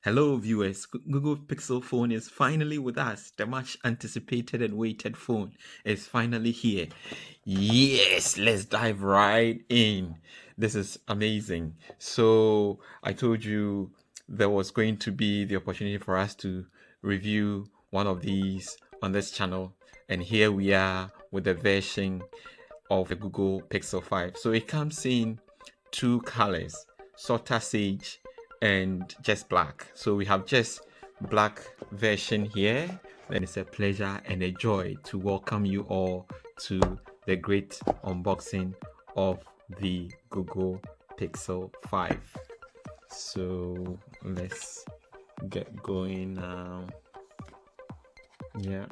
Hello, viewers. Google Pixel phone is finally with us. The much anticipated and waited phone is finally here. Yes, let's dive right in. This is amazing. So, I told you there was going to be the opportunity for us to review one of these on this channel. And here we are with the version of the Google Pixel 5. So, it comes in two colors, Salter Sage and just black. So we have just black version here. Then it's a pleasure and a joy to welcome you all to the great unboxing of the Google Pixel 5. So let's get going now. Yeah,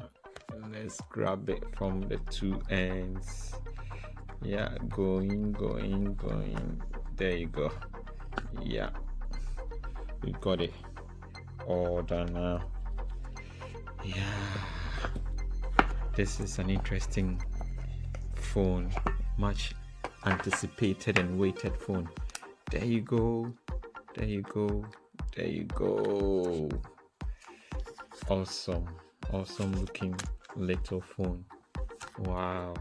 let's grab it from the two ends. Yeah, going. There you go. Yeah, we got it all done now. Yeah, this is an interesting phone, much anticipated and waited phone. There you go. Awesome looking little phone. Wow,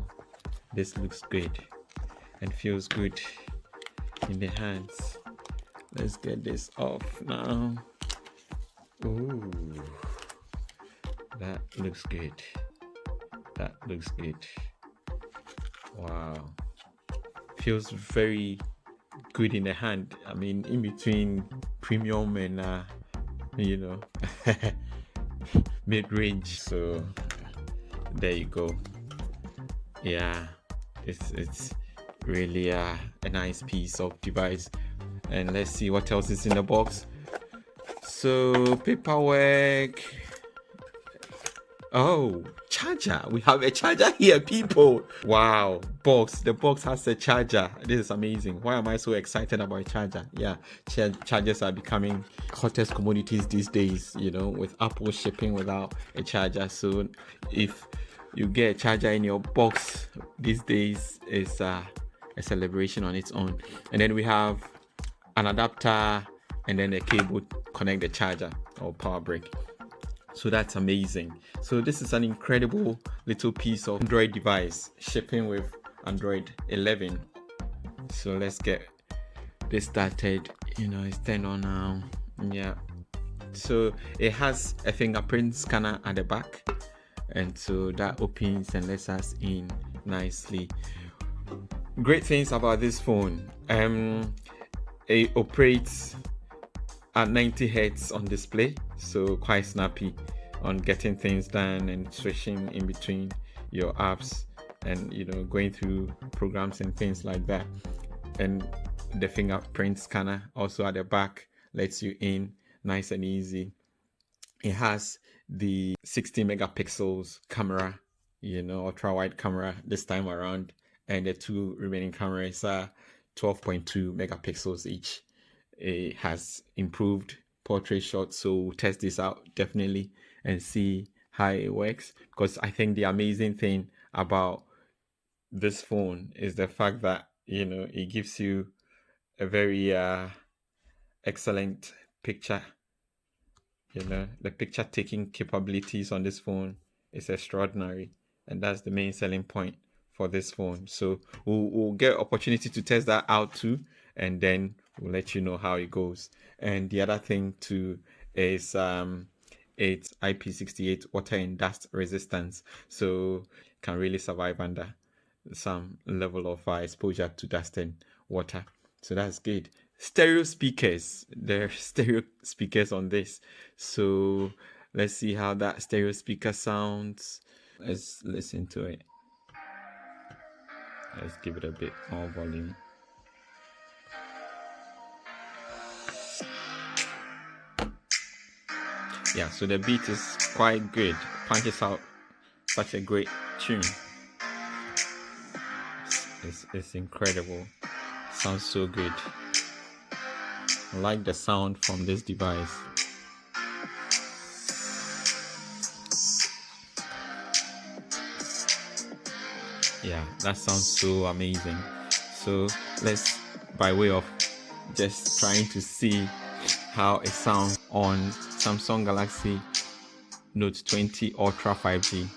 this looks good and feels good in the hands. Let's get this off now. Ooh, that looks good. Wow, feels very good in the hand. I mean, in between premium and mid-range. So there you go. Yeah, it's really a nice piece of device. And let's see what else is in the box. So paperwork. Oh, charger. We have a charger here, people. Wow, box. The box has a charger. This is amazing. Why am I so excited about a charger? Yeah, chargers are becoming hottest commodities these days, with Apple shipping without a charger. So if you get a charger in your box these days, it's a celebration on its own. And then we have an adapter and then a cable to connect the charger or power brick. So that's amazing. So this is an incredible little piece of Android device shipping with Android 11. So let's get this started. It's turned on now. Yeah. So it has a fingerprint scanner at the back, and so that opens and lets us in nicely. Great things about this phone. It operates at 90 Hz on display, so quite snappy on getting things done and switching in between your apps and going through programs and things like that. And the fingerprint scanner also at the back lets you in nice and easy. It has the 60 megapixels camera, ultra wide camera this time around, and the two remaining cameras are 12.2 megapixels each. It has improved portrait shots, so we'll test this out definitely and see how it works, because I think the amazing thing about this phone is the fact that it gives you a very excellent picture. The picture taking capabilities on this phone is extraordinary, and that's the main selling point for this phone. So we'll get opportunity to test that out too, and then we'll let you know how it goes. And the other thing too is it's IP68 water and dust resistance, so can really survive under some level of exposure to dust and water. So that's good. Stereo speakers. There are stereo speakers on this. So let's see how that stereo speaker sounds. Let's listen to it. Let's give it a bit more volume. Yeah, so the beat is quite good. Punches out such a great tune. It's incredible. Sounds so good. I like the sound from this device. Yeah, that sounds so amazing. So let's, by way of just trying to see how it sounds. on Samsung Galaxy Note 20 Ultra 5G.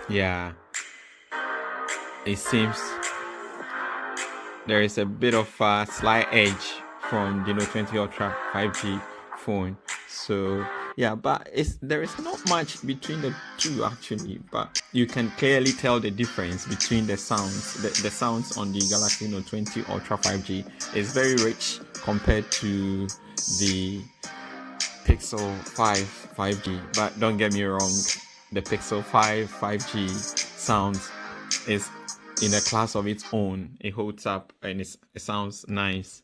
Yeah, it seems there is a bit of a slight edge from the Note 20 Ultra 5G phone. So yeah, but there is not much between the two actually, but you can clearly tell the difference between the sounds. The sounds on the Galaxy Note 20 Ultra 5G is very rich compared to the Pixel 5 5G. But don't get me wrong, the Pixel 5 5G sounds is in a class of its own. It holds up and it sounds nice.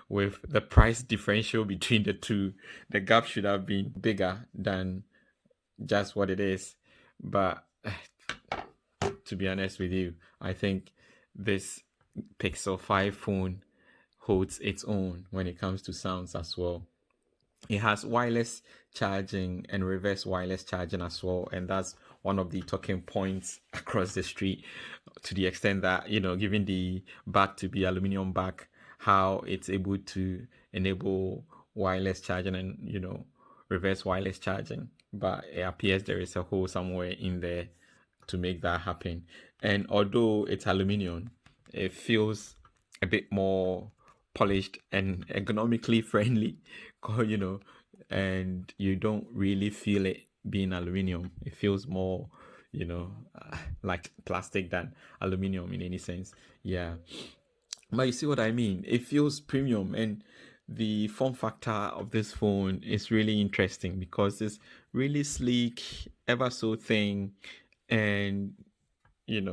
With the price differential between the two, the gap should have been bigger than just what it is. But to be honest with you, I think this Pixel 5 phone holds its own when it comes to sounds as well. It has wireless charging and reverse wireless charging as well, and that's one of the talking points across the street, to the extent that, given the back to be aluminum back, how it's able to enable wireless charging and reverse wireless charging. But it appears there is a hole somewhere in there to make that happen. And although it's aluminum, it feels a bit more polished and ergonomically friendly, and you don't really feel it being aluminum. It feels more, like plastic than aluminum in any sense. Yeah. But you see what I mean? It feels premium, and the form factor of this phone is really interesting because it's really sleek, ever so thin, and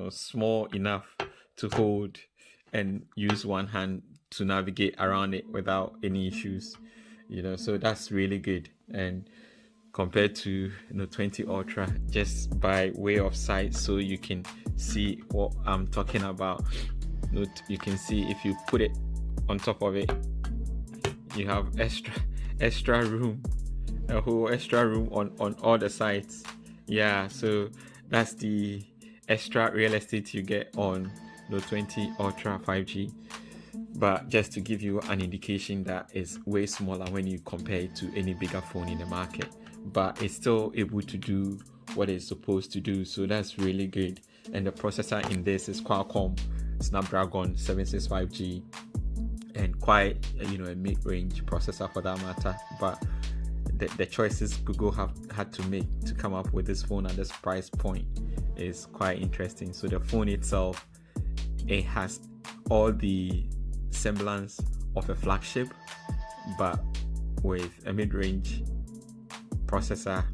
small enough to hold and use one hand to navigate around it without any issues. So that's really good. And compared to 20 Ultra, just by way of sight, so you can see what I'm talking about. You can see if you put it on top of it, you have extra room, a whole extra room on all the sides. Yeah, so that's the extra real estate you get on Note 20 Ultra 5G. But just to give you an indication that it's way smaller when you compare it to any bigger phone in the market, but it's still able to do what it's supposed to do. So that's really good. And the processor in this is Qualcomm Snapdragon 765G, and quite a mid-range processor for that matter. But the choices Google have had to make to come up with this phone at this price point is quite interesting. So the phone itself, it has all the semblance of a flagship, but with a mid-range processor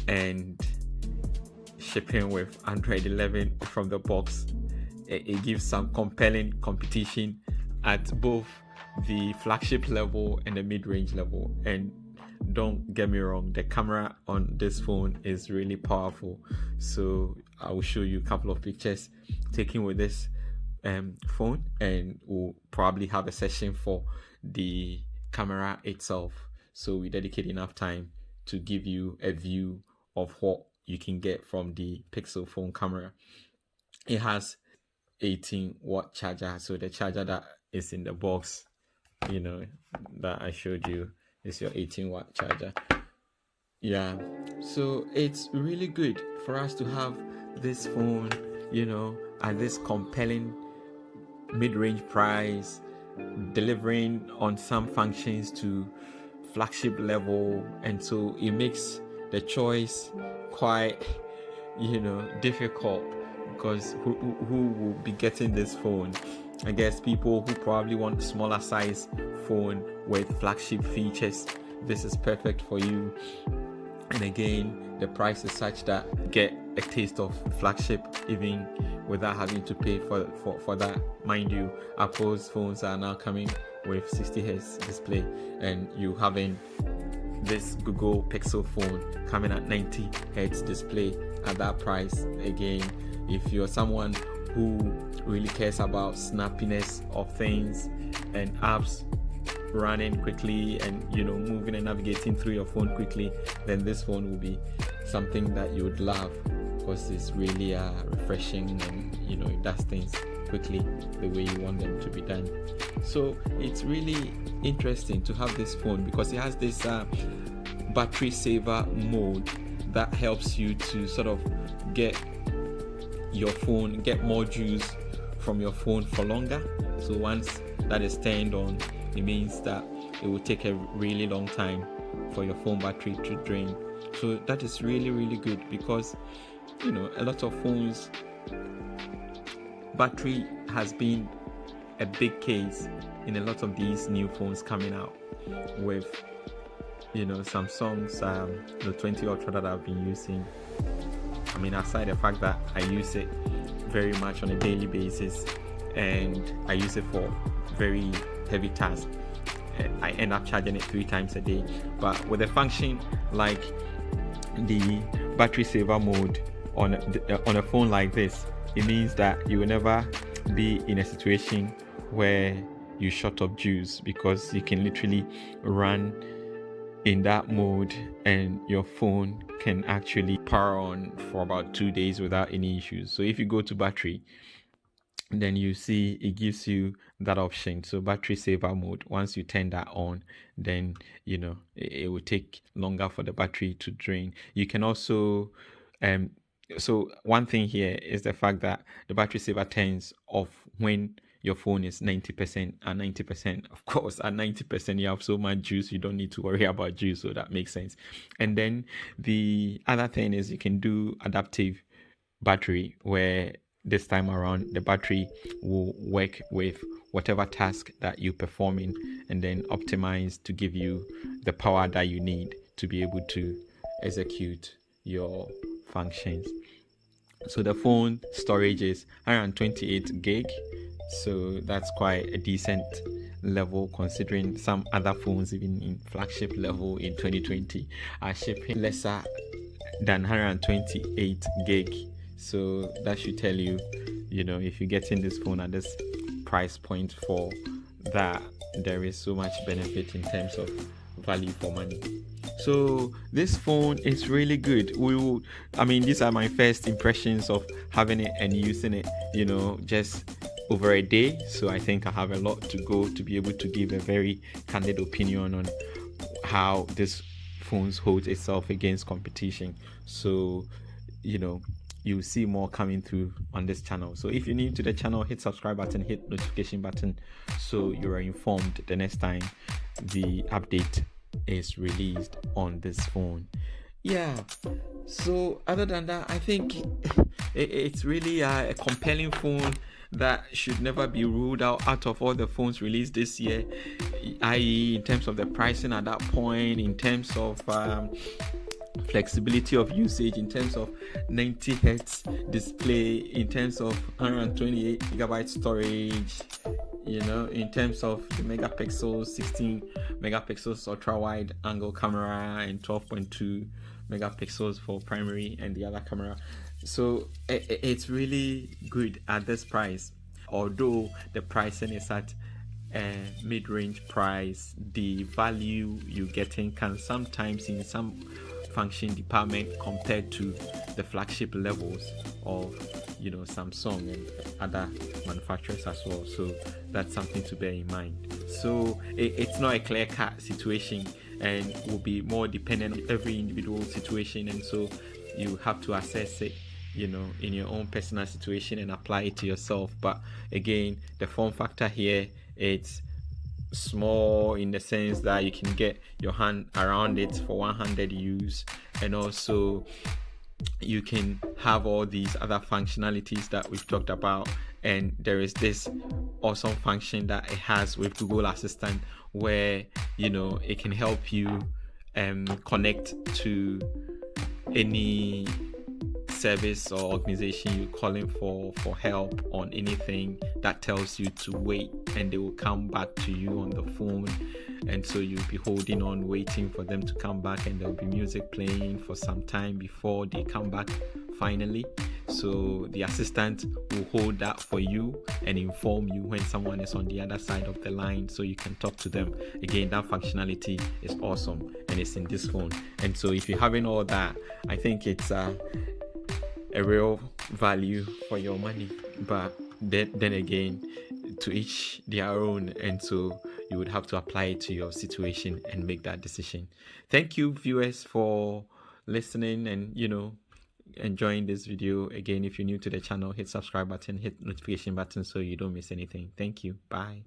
and shipping with Android 11 from the box. It gives some compelling competition at both the flagship level and the mid-range level. And don't get me wrong, the camera on this phone is really powerful. So I will show you a couple of pictures taken with this phone, and we'll probably have a session for the camera itself, so we dedicate enough time to give you a view of what you can get from the Pixel phone camera. It has 18-watt charger, so the charger that is in the box, that I showed you, is your 18-watt charger. Yeah, so it's really good for us to have this phone, at this compelling mid-range price, delivering on some functions to flagship level. And so it makes the choice quite difficult, because who will be getting this phone? I guess people who probably want a smaller size phone with flagship features. This is perfect for you. And again, the price is such that get a taste of flagship even without having to pay for that. Mind you, Apple's phones are now coming with 60 Hz display, and you having this Google Pixel phone coming at 90 Hz display at that price. Again, if you're someone who really cares about snappiness of things and apps, running quickly and moving and navigating through your phone quickly, then this phone will be something that you would love, because it's really refreshing, and it does things quickly the way you want them to be done. So it's really interesting to have this phone because it has this battery saver mode that helps you to sort of get more juice from your phone for longer. So once that is turned on, it means that it will take a really long time for your phone battery to drain. So that is really, really good, because a lot of phones, battery has been a big case in a lot of these new phones coming out. With Samsung's the 20 Ultra that I've been using, I mean, aside the fact that I use it very much on a daily basis and I use it for very heavy tasks, I end up charging it 3 times a day. But with a function like the battery saver mode on a phone like this, it means that you will never be in a situation where you short of juice, because you can literally run in that mode and your phone can actually power on for about 2 days without any issues. So if you go to battery, then you see it gives you that option. So battery saver mode, once you turn that on, then it will take longer for the battery to drain. You can also so one thing here is the fact that the battery saver turns off when your phone is 90%. At 90%, of course, at 90% you have so much juice, you don't need to worry about juice, so that makes sense. And then the other thing is you can do adaptive battery, where this time around the battery will work with whatever task that you're performing and then optimize to give you the power that you need to be able to execute your functions. So the phone storage is 128 gig, so that's quite a decent level considering some other phones, even in flagship level in 2020, are shipping lesser than 128 gig. So that should tell you, if you're getting this phone at this price point for that, there is so much benefit in terms of value for money. So this phone is really good. These are my first impressions of having it and using it, just over a day. So I think I have a lot to go to be able to give a very candid opinion on how this phone holds itself against competition. So, you'll see more coming through on this channel. So if you're new to the channel, hit subscribe button, hit notification button, so you are informed the next time the update is released on this phone. So other than that, I think it's really a compelling phone that should never be ruled out of all the phones released this year, i.e. in terms of the pricing at that point, in terms of flexibility of usage, in terms of 90 hertz display, in terms of 128 gigabyte storage, in terms of the megapixels, 16 megapixels ultra wide angle camera and 12.2 megapixels for primary and the other camera. So it's really good at this price. Although the pricing is at a mid-range price, the value you're getting can sometimes in some function department compared to the flagship levels of Samsung and other manufacturers as well. So that's something to bear in mind. So it's not a clear-cut situation and will be more dependent on every individual situation, and so you have to assess it in your own personal situation and apply it to yourself. But again, the form factor here, it's small in the sense that you can get your hand around it for one-handed use, and also you can have all these other functionalities that we've talked about. And there is this awesome function that it has with Google Assistant, where it can help you connect to any service or organization you're calling for help on anything, that tells you to wait and they will come back to you on the phone. And so you'll be holding on, waiting for them to come back, and there'll be music playing for some time before they come back finally. So the assistant will hold that for you and inform you when someone is on the other side of the line, so you can talk to them. Again, that functionality is awesome and it's in this phone. And so if you're having all that, I think it's a real value for your money. But then again, to each their own, and so you would have to apply it to your situation and make that decision. Thank you, viewers, for listening and enjoying this video. Again, if you're new to the channel, hit subscribe button, hit notification button so you don't miss anything. Thank you. Bye.